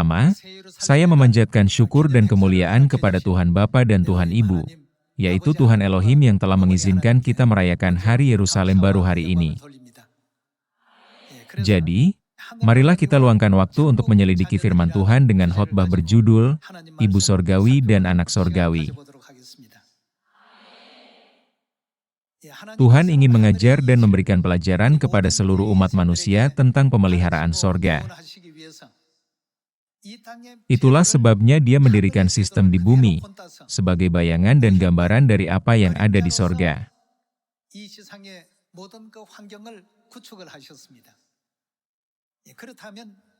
Pertama, saya memanjatkan syukur dan kemuliaan kepada Tuhan Bapa dan Tuhan Ibu, yaitu Tuhan Elohim yang telah mengizinkan kita merayakan Hari Yerusalem Baru hari ini. Jadi, marilah kita luangkan waktu untuk menyelidiki firman Tuhan dengan khotbah berjudul, Ibu Sorgawi dan Anak Sorgawi. Tuhan ingin mengajar dan memberikan pelajaran kepada seluruh umat manusia tentang pemeliharaan sorga. Itulah sebabnya Dia mendirikan sistem di bumi, sebagai bayangan dan gambaran dari apa yang ada di sorga.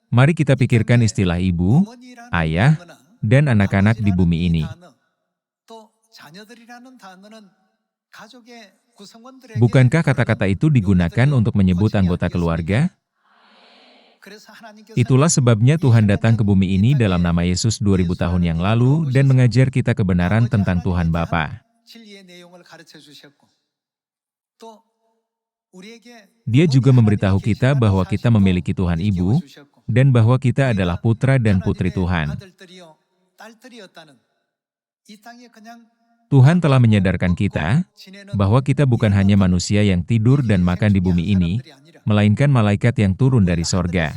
Mari kita pikirkan istilah ibu, ayah, dan anak-anak di bumi ini. Bukankah kata-kata itu digunakan untuk menyebut anggota keluarga? Itulah sebabnya Tuhan datang ke bumi ini dalam nama Yesus 2000 tahun yang lalu dan mengajar kita kebenaran tentang Tuhan Bapa. Dia juga memberitahu kita bahwa kita memiliki Tuhan Ibu, dan bahwa kita adalah putra dan putri Tuhan. Tuhan telah menyadarkan kita bahwa kita bukan hanya manusia yang tidur dan makan di bumi ini, melainkan malaikat yang turun dari sorga.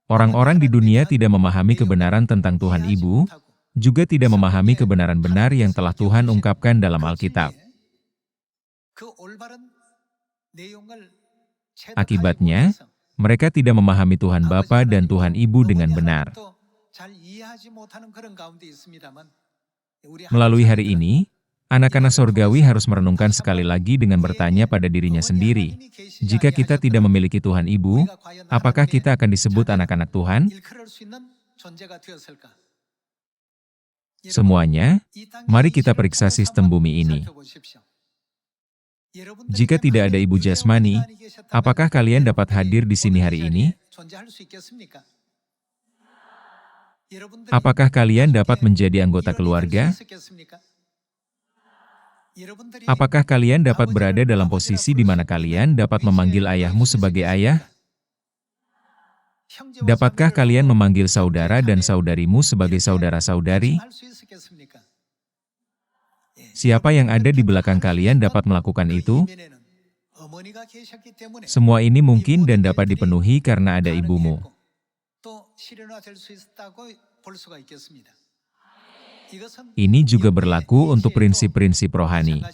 Orang-orang di dunia tidak memahami kebenaran tentang Tuhan Ibu, juga tidak memahami kebenaran benar yang telah Tuhan ungkapkan dalam Alkitab. Akibatnya, mereka tidak memahami Tuhan Bapa dan Tuhan Ibu dengan benar. Melalui hari ini, anak-anak sorgawi harus merenungkan sekali lagi dengan bertanya pada dirinya sendiri, jika kita tidak memiliki Tuhan Ibu, apakah kita akan disebut anak-anak Tuhan? Semuanya, mari kita periksa sistem bumi ini. Jika tidak ada ibu jasmani, apakah kalian dapat hadir di sini hari ini? Apakah kalian dapat menjadi anggota keluarga? Apakah kalian dapat berada dalam posisi di mana kalian dapat memanggil ayahmu sebagai ayah? Dapatkah kalian memanggil saudara dan saudarimu sebagai saudara-saudari? Siapa yang ada di belakang kalian dapat melakukan itu? Semua ini mungkin dan dapat dipenuhi karena ada ibumu. Ini juga berlaku untuk prinsip-prinsip rohani.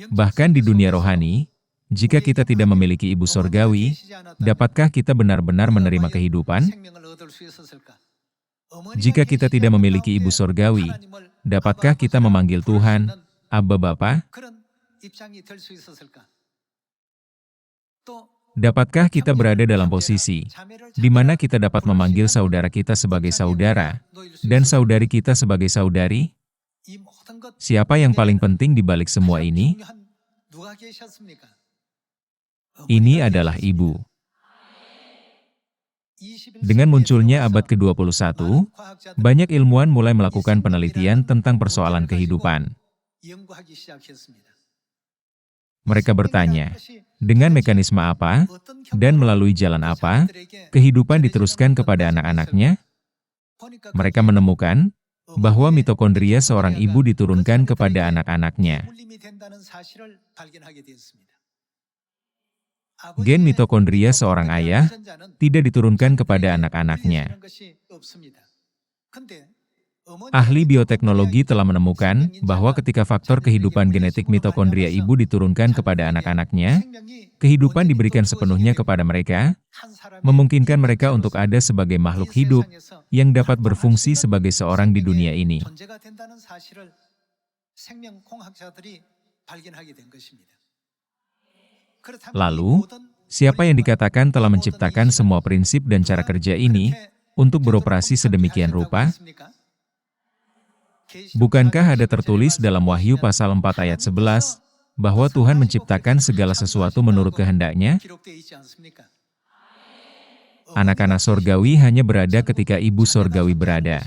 Bahkan di dunia rohani, jika kita tidak memiliki ibu sorgawi, dapatkah kita benar-benar menerima kehidupan? Jika kita tidak memiliki ibu sorgawi, dapatkah kita memanggil Tuhan, Abba Bapa? Dapatkah kita berada dalam posisi di mana kita dapat memanggil saudara kita sebagai saudara, dan saudari kita sebagai saudari? Siapa yang paling penting di balik semua ini? Ini adalah ibu. Dengan munculnya abad ke-21, banyak ilmuwan mulai melakukan penelitian tentang persoalan kehidupan. Mereka bertanya, dengan mekanisme apa, dan melalui jalan apa, kehidupan diteruskan kepada anak-anaknya? Mereka menemukan bahwa mitokondria seorang ibu diturunkan kepada anak-anaknya. Gen mitokondria seorang ayah tidak diturunkan kepada anak-anaknya. Ahli bioteknologi telah menemukan bahwa ketika faktor kehidupan genetik mitokondria ibu diturunkan kepada anak-anaknya, kehidupan diberikan sepenuhnya kepada mereka, memungkinkan mereka untuk ada sebagai makhluk hidup yang dapat berfungsi sebagai seorang di dunia ini. Lalu, siapa yang dikatakan telah menciptakan semua prinsip dan cara kerja ini untuk beroperasi sedemikian rupa? Bukankah ada tertulis dalam Wahyu pasal 4 ayat 11, bahwa Tuhan menciptakan segala sesuatu menurut kehendak-Nya? Anak-anak sorgawi hanya berada ketika ibu sorgawi berada.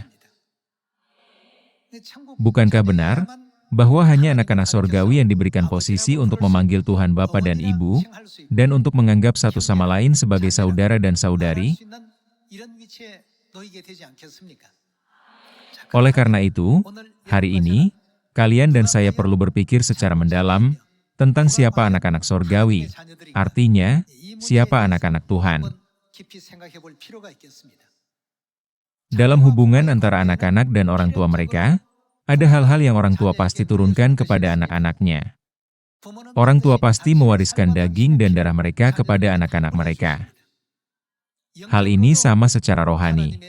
Bukankah benar bahwa hanya anak-anak sorgawi yang diberikan posisi untuk memanggil Tuhan Bapa dan Ibu, dan untuk menganggap satu sama lain sebagai saudara dan saudari. Oleh karena itu, hari ini, kalian dan saya perlu berpikir secara mendalam tentang siapa anak-anak sorgawi, artinya, siapa anak-anak Tuhan. Dalam hubungan antara anak-anak dan orang tua mereka, ada hal-hal yang orang tua pasti turunkan kepada anak-anaknya. Orang tua pasti mewariskan daging dan darah mereka kepada anak-anak mereka. Hal ini sama secara rohani.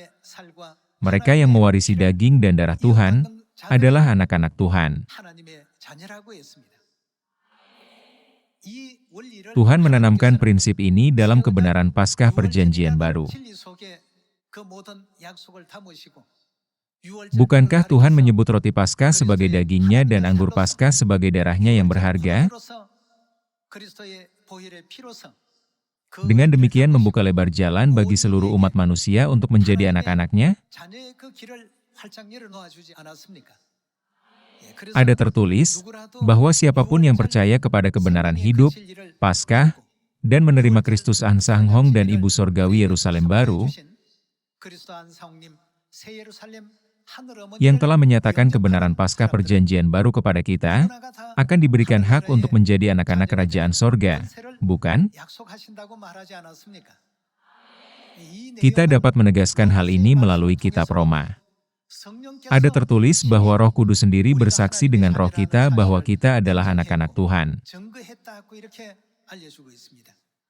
Mereka yang mewarisi daging dan darah Tuhan adalah anak-anak Tuhan. Tuhan menanamkan prinsip ini dalam kebenaran Paskah Perjanjian Baru. Bukankah Tuhan menyebut roti Paskah sebagai dagingnya dan anggur Paskah sebagai darahnya yang berharga? Dengan demikian membuka lebar jalan bagi seluruh umat manusia untuk menjadi anak-anaknya? Ada tertulis bahwa siapapun yang percaya kepada kebenaran hidup, Paskah, dan menerima Kristus Ansanghong dan Ibu Sorgawi Yerusalem Baru, yang telah menyatakan kebenaran Paskah Perjanjian Baru kepada kita, akan diberikan hak untuk menjadi anak-anak kerajaan sorga, bukan? Kita dapat menegaskan hal ini melalui kitab Roma. Ada tertulis bahwa Roh Kudus sendiri bersaksi dengan roh kita bahwa kita adalah anak-anak Tuhan.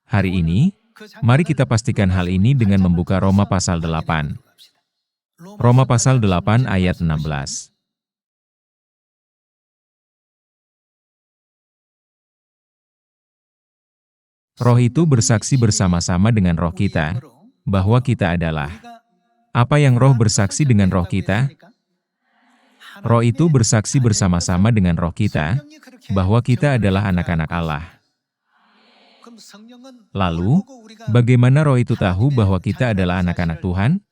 Hari ini, mari kita pastikan hal ini dengan membuka Roma pasal 8. Roma pasal 8 ayat 16. Roh itu bersaksi bersama-sama dengan roh kita, bahwa kita adalah. Apa yang roh bersaksi dengan roh kita? Roh itu bersaksi bersama-sama dengan roh kita, bahwa kita adalah anak-anak Allah. Lalu, bagaimana roh itu tahu bahwa kita adalah anak-anak Tuhan?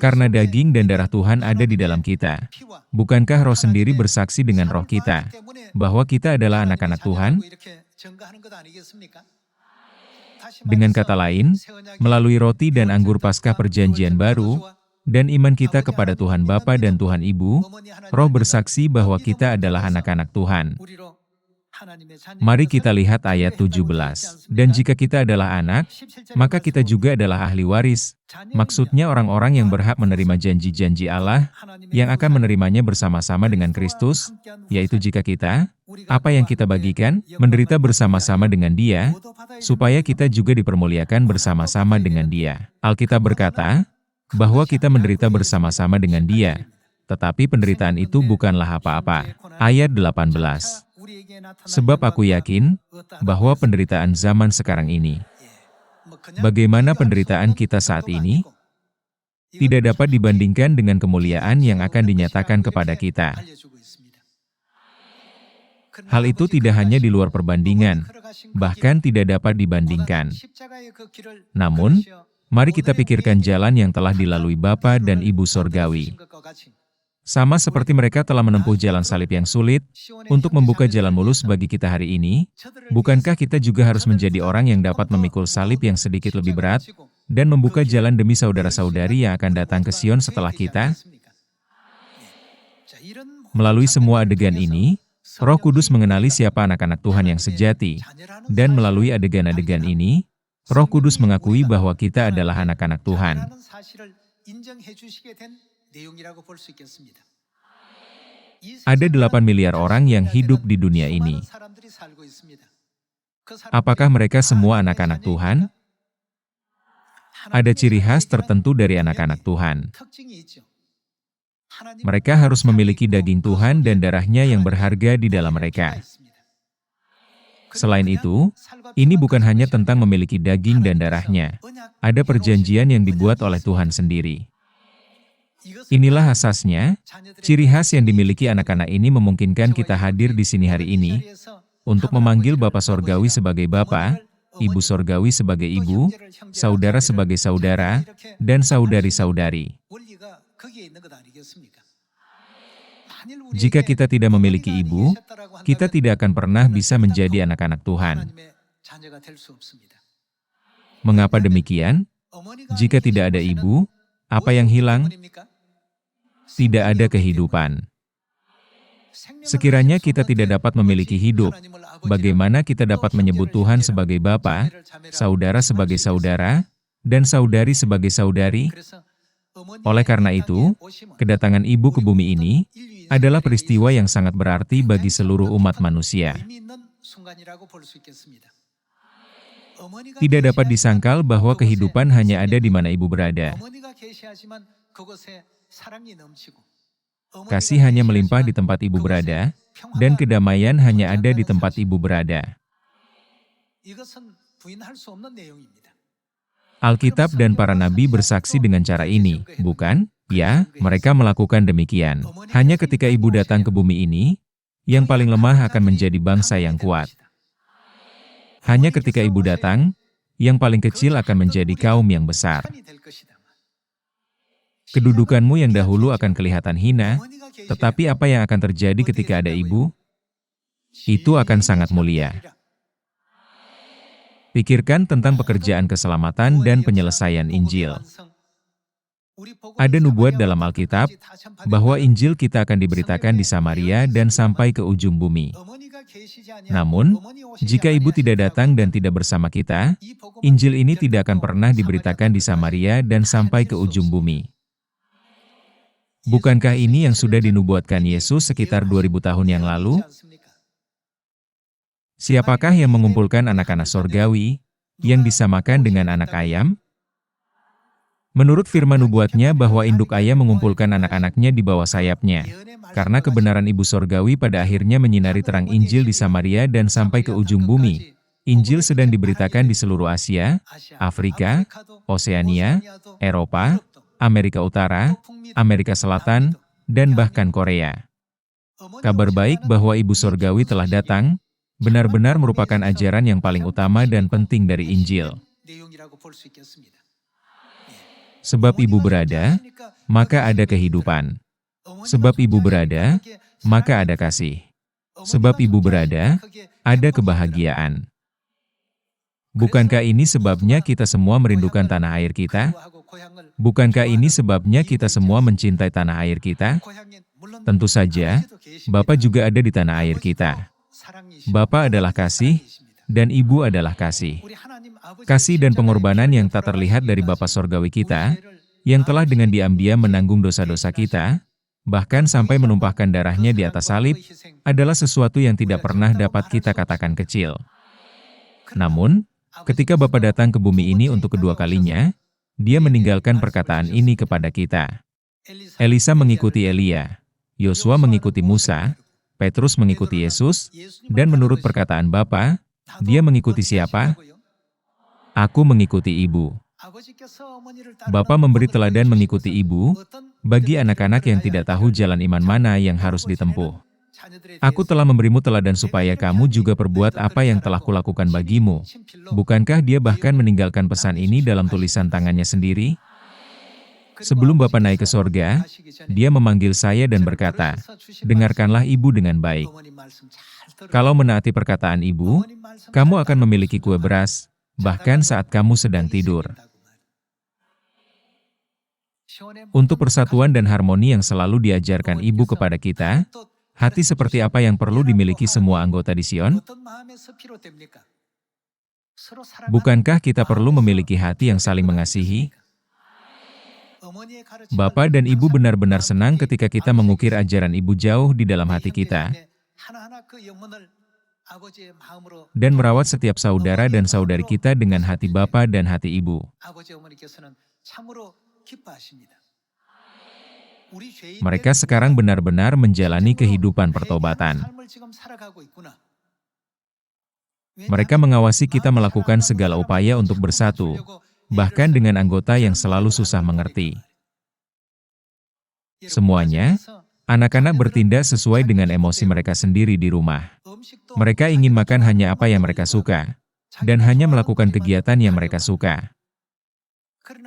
Karena daging dan darah Tuhan ada di dalam kita. Bukankah roh sendiri bersaksi dengan roh kita, bahwa kita adalah anak-anak Tuhan? Dengan kata lain, melalui roti dan anggur Paskah Perjanjian Baru, dan iman kita kepada Tuhan Bapa dan Tuhan Ibu, roh bersaksi bahwa kita adalah anak-anak Tuhan. Mari kita lihat ayat 17. Dan jika kita adalah anak, maka kita juga adalah ahli waris. Maksudnya orang-orang yang berhak menerima janji-janji Allah, yang akan menerimanya bersama-sama dengan Kristus, yaitu jika kita, apa yang kita bagikan, menderita bersama-sama dengan Dia, supaya kita juga dipermuliakan bersama-sama dengan Dia. Alkitab berkata, bahwa kita menderita bersama-sama dengan Dia, tetapi penderitaan itu bukanlah apa-apa. Ayat 18. Sebab aku yakin bahwa penderitaan zaman sekarang ini, bagaimana penderitaan kita saat ini, tidak dapat dibandingkan dengan kemuliaan yang akan dinyatakan kepada kita. Hal itu tidak hanya di luar perbandingan, bahkan tidak dapat dibandingkan. Namun, mari kita pikirkan jalan yang telah dilalui Bapa dan Ibu Sorgawi. Sama seperti mereka telah menempuh jalan salib yang sulit, untuk membuka jalan mulus bagi kita hari ini, bukankah kita juga harus menjadi orang yang dapat memikul salib yang sedikit lebih berat, dan membuka jalan demi saudara-saudari yang akan datang ke Sion setelah kita? Melalui semua adegan ini, Roh Kudus mengenali siapa anak-anak Tuhan yang sejati, dan melalui adegan-adegan ini, Roh Kudus mengakui bahwa kita adalah anak-anak Tuhan. Ada 8 miliar orang yang hidup di dunia ini. Apakah mereka semua anak-anak Tuhan? Ada ciri khas tertentu dari anak-anak Tuhan. Mereka harus memiliki daging Tuhan dan darahnya yang berharga di dalam mereka. Selain itu, ini bukan hanya tentang memiliki daging dan darahnya. Ada perjanjian yang dibuat oleh Tuhan sendiri. Inilah asasnya, ciri khas yang dimiliki anak-anak ini memungkinkan kita hadir di sini hari ini, untuk memanggil Bapa Sorgawi sebagai Bapa, Ibu Sorgawi sebagai Ibu, saudara sebagai saudara, dan saudari-saudari. Jika kita tidak memiliki ibu, kita tidak akan pernah bisa menjadi anak-anak Tuhan. Mengapa demikian? Jika tidak ada ibu, apa yang hilang? Tidak ada kehidupan. Sekiranya kita tidak dapat memiliki hidup, bagaimana kita dapat menyebut Tuhan sebagai Bapa, saudara sebagai saudara, dan saudari sebagai saudari? Oleh karena itu, kedatangan ibu ke bumi ini adalah peristiwa yang sangat berarti bagi seluruh umat manusia. Tidak dapat disangkal bahwa kehidupan hanya ada di mana ibu berada. Kasih hanya melimpah di tempat ibu berada, dan kedamaian hanya ada di tempat ibu berada. Alkitab dan para nabi bersaksi dengan cara ini, bukan? Ya, mereka melakukan demikian. Hanya ketika ibu datang ke bumi ini, yang paling lemah akan menjadi bangsa yang kuat. Hanya ketika ibu datang, yang paling kecil akan menjadi kaum yang besar. Kedudukanmu yang dahulu akan kelihatan hina, tetapi apa yang akan terjadi ketika ada ibu? Itu akan sangat mulia. Pikirkan tentang pekerjaan keselamatan dan penyelesaian Injil. Ada nubuat dalam Alkitab bahwa Injil kita akan diberitakan di Samaria dan sampai ke ujung bumi. Namun, jika ibu tidak datang dan tidak bersama kita, Injil ini tidak akan pernah diberitakan di Samaria dan sampai ke ujung bumi. Bukankah ini yang sudah dinubuatkan Yesus sekitar 2000 tahun yang lalu? Siapakah yang mengumpulkan anak-anak sorgawi, yang disamakan dengan anak ayam? Menurut firman nubuatnya bahwa induk ayam mengumpulkan anak-anaknya di bawah sayapnya, karena kebenaran ibu sorgawi pada akhirnya menyinari terang Injil di Samaria dan sampai ke ujung bumi. Injil sedang diberitakan di seluruh Asia, Afrika, Oseania, Eropa, Amerika Utara, Amerika Selatan, dan bahkan Korea. Kabar baik bahwa ibu sorgawi telah datang, benar-benar merupakan ajaran yang paling utama dan penting dari Injil. Sebab ibu berada, maka ada kehidupan. Sebab ibu berada, maka ada kasih. Sebab ibu berada, ada kebahagiaan. Bukankah ini sebabnya kita semua merindukan tanah air kita? Bukankah ini sebabnya kita semua mencintai tanah air kita? Tentu saja, Bapa juga ada di tanah air kita. Bapa adalah kasih, dan Ibu adalah kasih. Kasih dan pengorbanan yang tak terlihat dari Bapa Sorgawi kita, yang telah dengan diam-diam menanggung dosa-dosa kita, bahkan sampai menumpahkan darahnya di atas salib, adalah sesuatu yang tidak pernah dapat kita katakan kecil. Namun, ketika Bapa datang ke bumi ini untuk kedua kalinya, Dia meninggalkan perkataan ini kepada kita. Elisa mengikuti Elia, Yosua mengikuti Musa, Petrus mengikuti Yesus, dan menurut perkataan Bapa, dia mengikuti siapa? Aku mengikuti ibu. Bapa memberi teladan mengikuti ibu, bagi anak-anak yang tidak tahu jalan iman mana yang harus ditempuh. Aku telah memberimu teladan supaya kamu juga perbuat apa yang telah kulakukan bagimu. Bukankah dia bahkan meninggalkan pesan ini dalam tulisan tangannya sendiri? Sebelum Bapa naik ke sorga, dia memanggil saya dan berkata, dengarkanlah ibu dengan baik. Kalau menaati perkataan ibu, kamu akan memiliki kue beras, bahkan saat kamu sedang tidur. Untuk persatuan dan harmoni yang selalu diajarkan ibu kepada kita, hati seperti apa yang perlu dimiliki semua anggota di Sion? Bukankah kita perlu memiliki hati yang saling mengasihi? Bapa dan Ibu benar-benar senang ketika kita mengukir ajaran Ibu jauh di dalam hati kita, dan merawat setiap saudara dan saudari kita dengan hati Bapa dan hati Ibu. Mereka sekarang benar-benar menjalani kehidupan pertobatan. Mereka mengawasi kita melakukan segala upaya untuk bersatu, bahkan dengan anggota yang selalu susah mengerti. Semuanya, anak-anak bertindak sesuai dengan emosi mereka sendiri di rumah. Mereka ingin makan hanya apa yang mereka suka, dan hanya melakukan kegiatan yang mereka suka.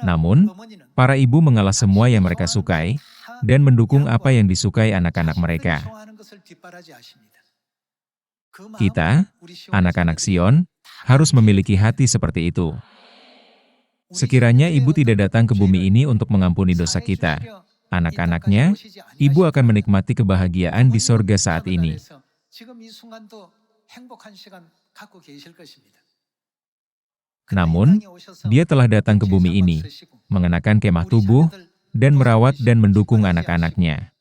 Namun, para ibu mengalah semua yang mereka sukai, dan mendukung apa yang disukai anak-anak mereka. Kita, anak-anak Sion, harus memiliki hati seperti itu. Sekiranya ibu tidak datang ke bumi ini untuk mengampuni dosa kita, anak-anaknya, ibu akan menikmati kebahagiaan di sorga saat ini. Namun, dia telah datang ke bumi ini, mengenakan kemah tubuh, dan merawat dan mendukung anak-anaknya.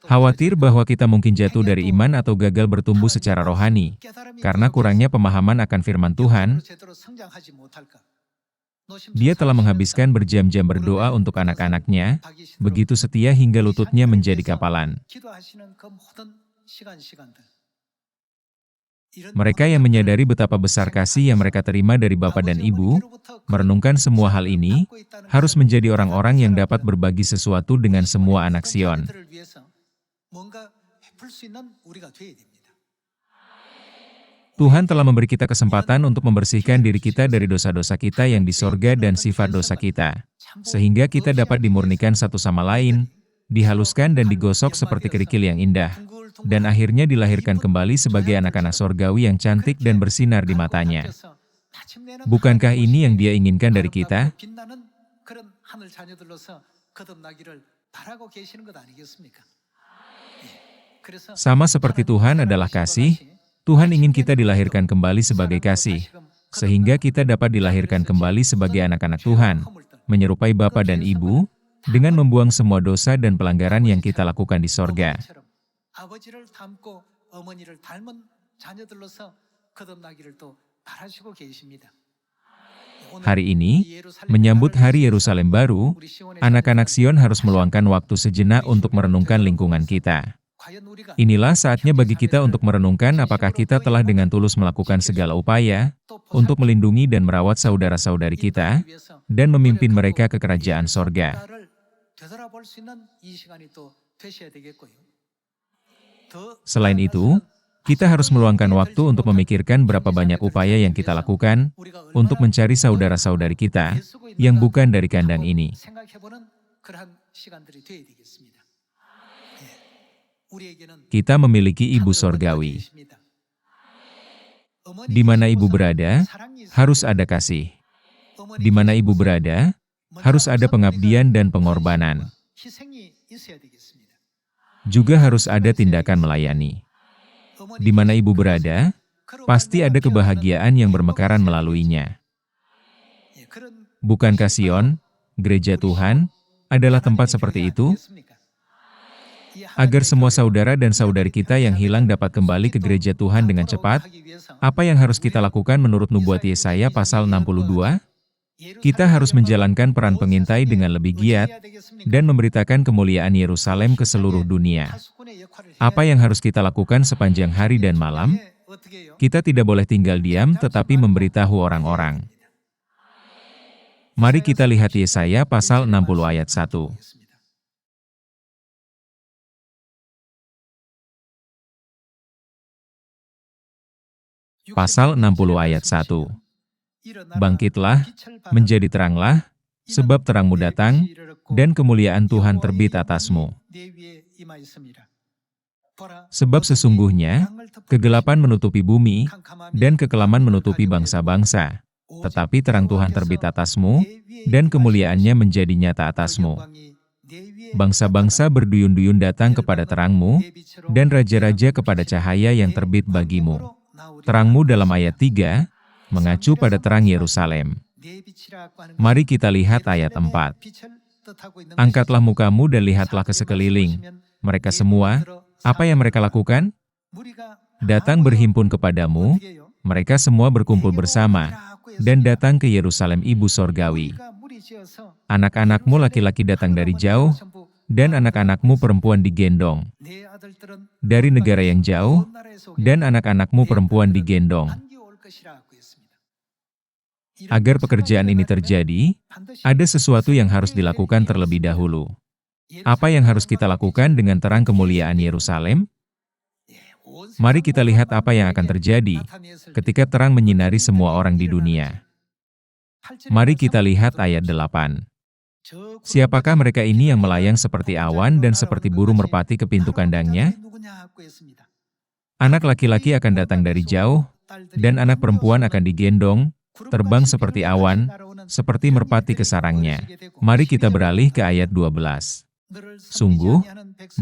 Khawatir bahwa kita mungkin jatuh dari iman atau gagal bertumbuh secara rohani, karena kurangnya pemahaman akan firman Tuhan. Dia telah menghabiskan berjam-jam berdoa untuk anak-anaknya, begitu setia hingga lututnya menjadi kapalan. Mereka yang menyadari betapa besar kasih yang mereka terima dari Bapa dan Ibu, merenungkan semua hal ini, harus menjadi orang-orang yang dapat berbagi sesuatu dengan semua anak Sion. Tuhan telah memberi kita kesempatan untuk membersihkan diri kita dari dosa-dosa kita yang di sorga dan sifat dosa kita, sehingga kita dapat dimurnikan satu sama lain, dihaluskan dan digosok seperti kerikil yang indah, dan akhirnya dilahirkan kembali sebagai anak-anak sorgawi yang cantik dan bersinar di matanya. Bukankah ini yang Dia inginkan dari kita? Sama seperti Tuhan adalah kasih, Tuhan ingin kita dilahirkan kembali sebagai kasih, sehingga kita dapat dilahirkan kembali sebagai anak-anak Tuhan, menyerupai Bapa dan Ibu, dengan membuang semua dosa dan pelanggaran yang kita lakukan di sorga. Hari ini, menyambut Hari Yerusalem baru, anak-anak Sion harus meluangkan waktu sejenak untuk merenungkan lingkungan kita. Inilah saatnya bagi kita untuk merenungkan apakah kita telah dengan tulus melakukan segala upaya untuk melindungi dan merawat saudara-saudari kita, dan memimpin mereka ke kerajaan sorga. Selain itu, kita harus meluangkan waktu untuk memikirkan berapa banyak upaya yang kita lakukan untuk mencari saudara-saudari kita yang bukan dari kandang ini. Kita memiliki Ibu Sorgawi. Di mana Ibu berada, harus ada kasih. Di mana Ibu berada, harus ada pengabdian dan pengorbanan. Juga harus ada tindakan melayani. Di mana Ibu berada, pasti ada kebahagiaan yang bermekaran melaluinya. Bukankah Sion, gereja Tuhan, adalah tempat seperti itu? Agar semua saudara dan saudari kita yang hilang dapat kembali ke gereja Tuhan dengan cepat, apa yang harus kita lakukan menurut nubuat Yesaya pasal 62? Kita harus menjalankan peran pengintai dengan lebih giat, dan memberitakan kemuliaan Yerusalem ke seluruh dunia. Apa yang harus kita lakukan sepanjang hari dan malam? Kita tidak boleh tinggal diam tetapi memberitahu orang-orang. Mari kita lihat Yesaya pasal 60 ayat 1. Pasal 60 ayat 1. Bangkitlah, menjadi teranglah, sebab terangmu datang, dan kemuliaan Tuhan terbit atasmu. Sebab sesungguhnya, kegelapan menutupi bumi, dan kekelaman menutupi bangsa-bangsa. Tetapi terang Tuhan terbit atasmu, dan kemuliaannya menjadi nyata atasmu. Bangsa-bangsa berduyun-duyun datang kepada terangmu, dan raja-raja kepada cahaya yang terbit bagimu. Terangmu dalam ayat 3, mengacu pada terang Yerusalem. Mari kita lihat ayat 4. Angkatlah mukamu dan lihatlah ke sekeliling. Mereka semua, apa yang mereka lakukan? Datang berhimpun kepadamu, mereka semua berkumpul bersama, dan datang ke Yerusalem Ibu Sorgawi. Anak-anakmu laki-laki datang dari jauh, dan anak-anakmu perempuan digendong. Dari negara yang jauh, dan anak-anakmu perempuan digendong. Agar pekerjaan ini terjadi, ada sesuatu yang harus dilakukan terlebih dahulu. Apa yang harus kita lakukan dengan terang kemuliaan Yerusalem? Mari kita lihat apa yang akan terjadi ketika terang menyinari semua orang di dunia. Mari kita lihat ayat 8. Siapakah mereka ini yang melayang seperti awan dan seperti burung merpati ke pintu kandangnya? Anak laki-laki akan datang dari jauh, dan anak perempuan akan digendong, terbang seperti awan, seperti merpati ke sarangnya. Mari kita beralih ke ayat 12. Sungguh,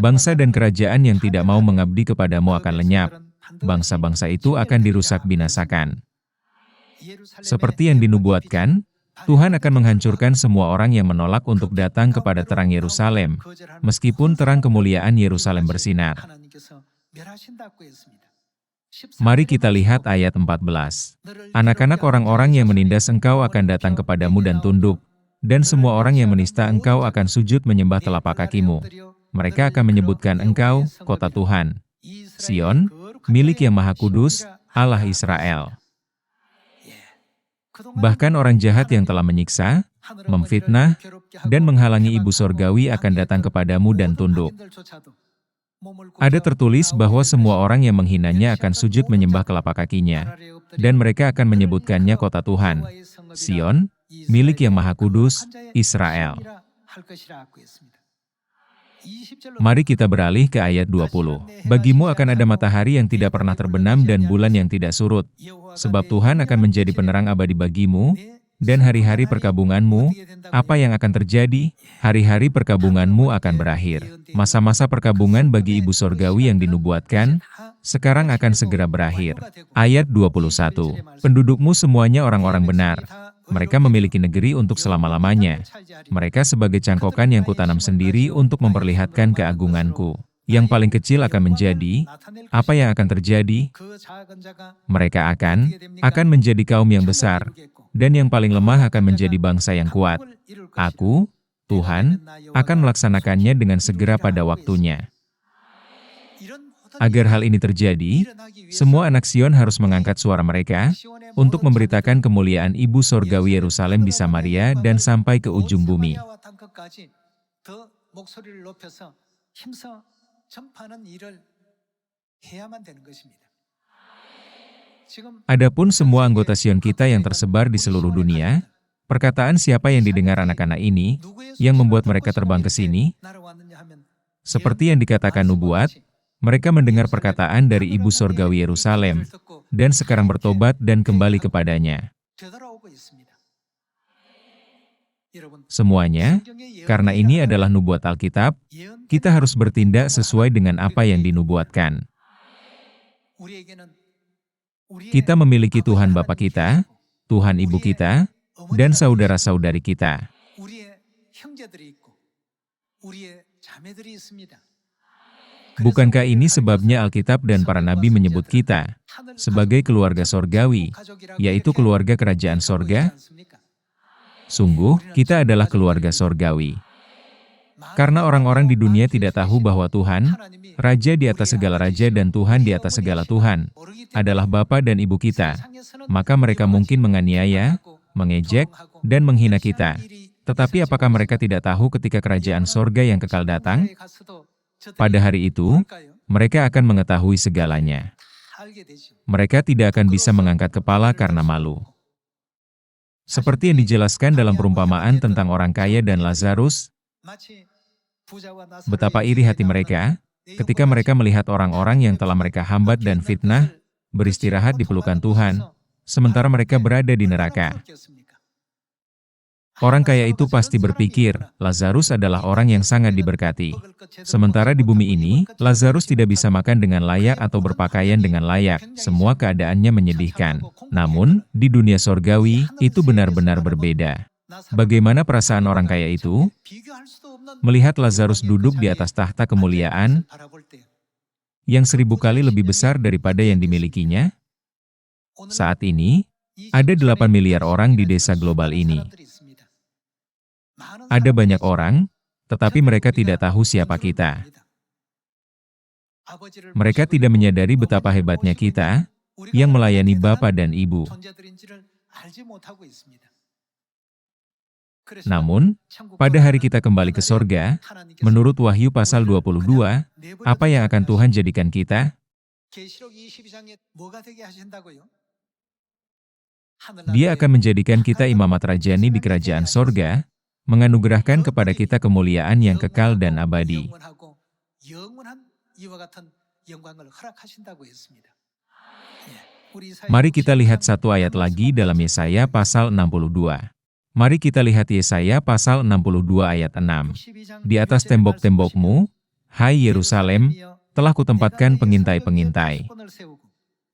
bangsa dan kerajaan yang tidak mau mengabdi kepadamu akan lenyap. Bangsa-bangsa itu akan dirusak binasakan. Seperti yang dinubuatkan, Tuhan akan menghancurkan semua orang yang menolak untuk datang kepada terang Yerusalem, meskipun terang kemuliaan Yerusalem bersinar. Mari kita lihat ayat 14. Anak-anak orang-orang yang menindas engkau akan datang kepadamu dan tunduk, dan semua orang yang menista engkau akan sujud menyembah telapak kakimu. Mereka akan menyebutkan engkau, kota Tuhan, Sion, milik yang Maha Kudus, Allah Israel. Bahkan orang jahat yang telah menyiksa, memfitnah, dan menghalangi Ibu Sorgawi akan datang kepadamu dan tunduk. Ada tertulis bahwa semua orang yang menghinanya akan sujud menyembah telapak kakinya, dan mereka akan menyebutkannya kota Tuhan, Sion, milik yang Maha Kudus, Israel. Mari kita beralih ke ayat 20. Bagimu akan ada matahari yang tidak pernah terbenam dan bulan yang tidak surut, sebab Tuhan akan menjadi penerang abadi bagimu, dan hari-hari perkabunganmu, apa yang akan terjadi? Hari-hari perkabunganmu akan berakhir. Masa-masa perkabungan bagi Ibu Sorgawi yang dinubuatkan, sekarang akan segera berakhir. Ayat 21. Pendudukmu semuanya orang-orang benar. Mereka memiliki negeri untuk selama-lamanya. Mereka sebagai cangkokan yang kutanam sendiri untuk memperlihatkan keagunganku. Yang paling kecil akan menjadi, apa yang akan terjadi? Mereka akan menjadi kaum yang besar, dan yang paling lemah akan menjadi bangsa yang kuat. Aku, Tuhan, akan melaksanakannya dengan segera pada waktunya. Agar hal ini terjadi, semua anak Sion harus mengangkat suara mereka untuk memberitakan kemuliaan Ibu Sorgawi Yerusalem di Samaria dan sampai ke ujung bumi. Adapun semua anggota Sion kita yang tersebar di seluruh dunia, perkataan siapa yang didengar anak-anak ini, yang membuat mereka terbang ke sini? Seperti yang dikatakan nubuat, mereka mendengar perkataan dari Ibu Sorgawi Yerusalem, dan sekarang bertobat dan kembali kepadanya. Semuanya, karena ini adalah nubuat Alkitab, kita harus bertindak sesuai dengan apa yang dinubuatkan. Kita memiliki Tuhan Bapa kita, Tuhan Ibu kita, dan saudara-saudari kita. Bukankah ini sebabnya Alkitab dan para nabi menyebut kita sebagai keluarga sorgawi, yaitu keluarga kerajaan sorga? Sungguh, kita adalah keluarga sorgawi. Karena orang-orang di dunia tidak tahu bahwa Tuhan, Raja di atas segala raja dan Tuhan di atas segala Tuhan, adalah Bapa dan Ibu kita, maka mereka mungkin menganiaya, mengejek, dan menghina kita. Tetapi apakah mereka tidak tahu ketika kerajaan sorga yang kekal datang? Pada hari itu, mereka akan mengetahui segalanya. Mereka tidak akan bisa mengangkat kepala karena malu. Seperti yang dijelaskan dalam perumpamaan tentang orang kaya dan Lazarus, betapa iri hati mereka ketika mereka melihat orang-orang yang telah mereka hambat dan fitnah beristirahat di pelukan Tuhan, sementara mereka berada di neraka. Orang kaya itu pasti berpikir, Lazarus adalah orang yang sangat diberkati. Sementara di bumi ini, Lazarus tidak bisa makan dengan layak atau berpakaian dengan layak. Semua keadaannya menyedihkan. Namun, di dunia sorgawi, itu benar-benar berbeda. Bagaimana perasaan orang kaya itu? Melihat Lazarus duduk di atas tahta kemuliaan, yang 1000 kali lebih besar daripada yang dimilikinya? Saat ini, ada 8 miliar orang di desa global ini. Ada banyak orang, tetapi mereka tidak tahu siapa kita. Mereka tidak menyadari betapa hebatnya kita, yang melayani Bapa dan Ibu. Namun, pada hari kita kembali ke sorga, menurut Wahyu pasal 22, apa yang akan Tuhan jadikan kita? Dia akan menjadikan kita imamat rajani di kerajaan sorga, menganugerahkan kepada kita kemuliaan yang kekal dan abadi. Mari kita lihat satu ayat lagi dalam Yesaya pasal 62. Mari kita lihat Yesaya pasal 62 ayat 6. Di atas tembok-tembokmu, hai Yerusalem, telah kutempatkan pengintai-pengintai.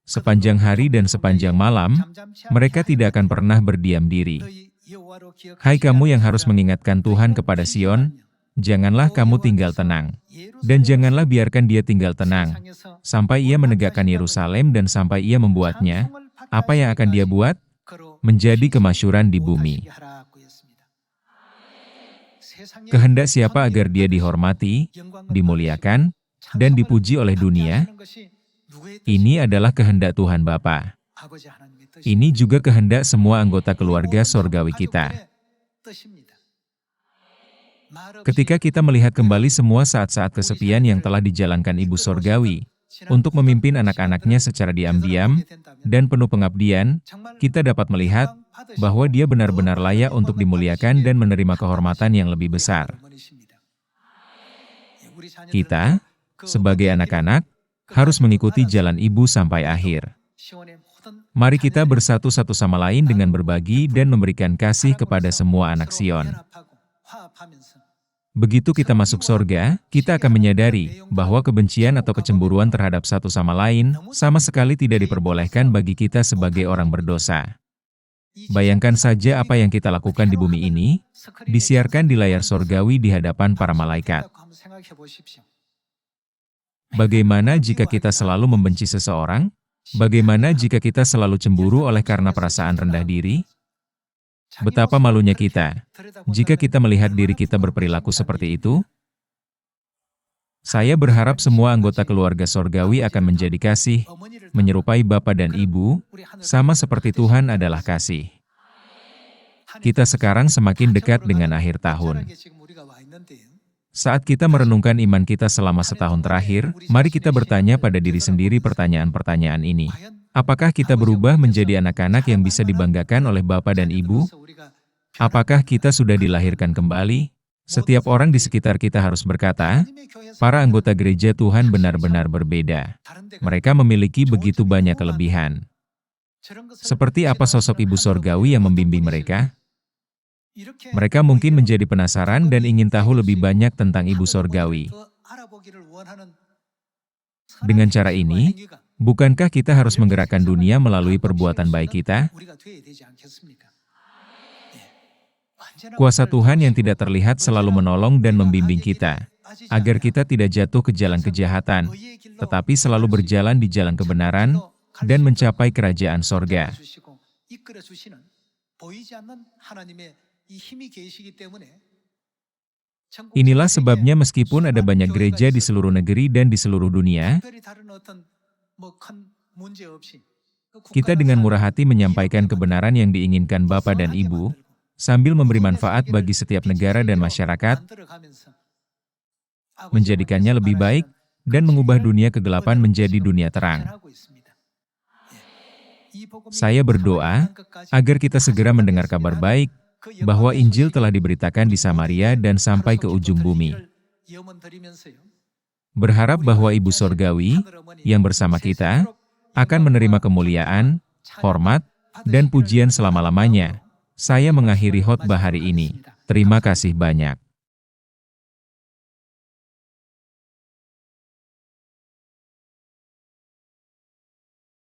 Sepanjang hari dan sepanjang malam, mereka tidak akan pernah berdiam diri. Hai kamu yang harus mengingatkan Tuhan kepada Sion, janganlah kamu tinggal tenang. Dan janganlah biarkan dia tinggal tenang, sampai ia menegakkan Yerusalem dan sampai ia membuatnya. Apa yang akan dia buat? Menjadi kemasyhuran di bumi. Kehendak siapa agar dia dihormati, dimuliakan, dan dipuji oleh dunia? Ini adalah kehendak Tuhan Bapa. Ini juga kehendak semua anggota keluarga sorgawi kita. Ketika kita melihat kembali semua saat-saat kesepian yang telah dijalankan Ibu Sorgawi, untuk memimpin anak-anaknya secara diam-diam, dan penuh pengabdian, kita dapat melihat bahwa dia benar-benar layak untuk dimuliakan dan menerima kehormatan yang lebih besar. Kita, sebagai anak-anak, harus mengikuti jalan Ibu sampai akhir. Mari kita bersatu satu sama lain dengan berbagi dan memberikan kasih kepada semua anak Sion. Begitu kita masuk sorga, kita akan menyadari bahwa kebencian atau kecemburuan terhadap satu sama lain sama sekali tidak diperbolehkan bagi kita sebagai orang berdosa. Bayangkan saja apa yang kita lakukan di bumi ini, disiarkan di layar sorgawi di hadapan para malaikat. Bagaimana jika kita selalu membenci seseorang? Bagaimana jika kita selalu cemburu oleh karena perasaan rendah diri? Betapa malunya kita, jika kita melihat diri kita berperilaku seperti itu. Saya berharap semua anggota keluarga sorgawi akan menjadi kasih, menyerupai Bapa dan Ibu, sama seperti Tuhan adalah kasih. Kita sekarang semakin dekat dengan akhir tahun. Saat kita merenungkan iman kita selama setahun terakhir, mari kita bertanya pada diri sendiri pertanyaan-pertanyaan ini. Apakah kita berubah menjadi anak-anak yang bisa dibanggakan oleh Bapa dan Ibu? Apakah kita sudah dilahirkan kembali? Setiap orang di sekitar kita harus berkata, para anggota gereja Tuhan benar-benar berbeda. Mereka memiliki begitu banyak kelebihan. Seperti apa sosok Ibu Sorgawi yang membimbing mereka? Mereka mungkin menjadi penasaran dan ingin tahu lebih banyak tentang Ibu Sorgawi. Dengan cara ini, bukankah kita harus menggerakkan dunia melalui perbuatan baik kita? Kuasa Tuhan yang tidak terlihat selalu menolong dan membimbing kita, agar kita tidak jatuh ke jalan kejahatan, tetapi selalu berjalan di jalan kebenaran, dan mencapai kerajaan sorga. Inilah sebabnya meskipun ada banyak gereja di seluruh negeri dan di seluruh dunia, kita dengan murah hati menyampaikan kebenaran yang diinginkan Bapa dan Ibu, sambil memberi manfaat bagi setiap negara dan masyarakat, menjadikannya lebih baik, dan mengubah dunia kegelapan menjadi dunia terang. Saya berdoa agar kita segera mendengar kabar baik, bahwa Injil telah diberitakan di Samaria dan sampai ke ujung bumi. Berharap bahwa Ibu Sorgawi, yang bersama kita, akan menerima kemuliaan, hormat, dan pujian selama-lamanya. Saya mengakhiri khotbah hari ini. Terima kasih banyak.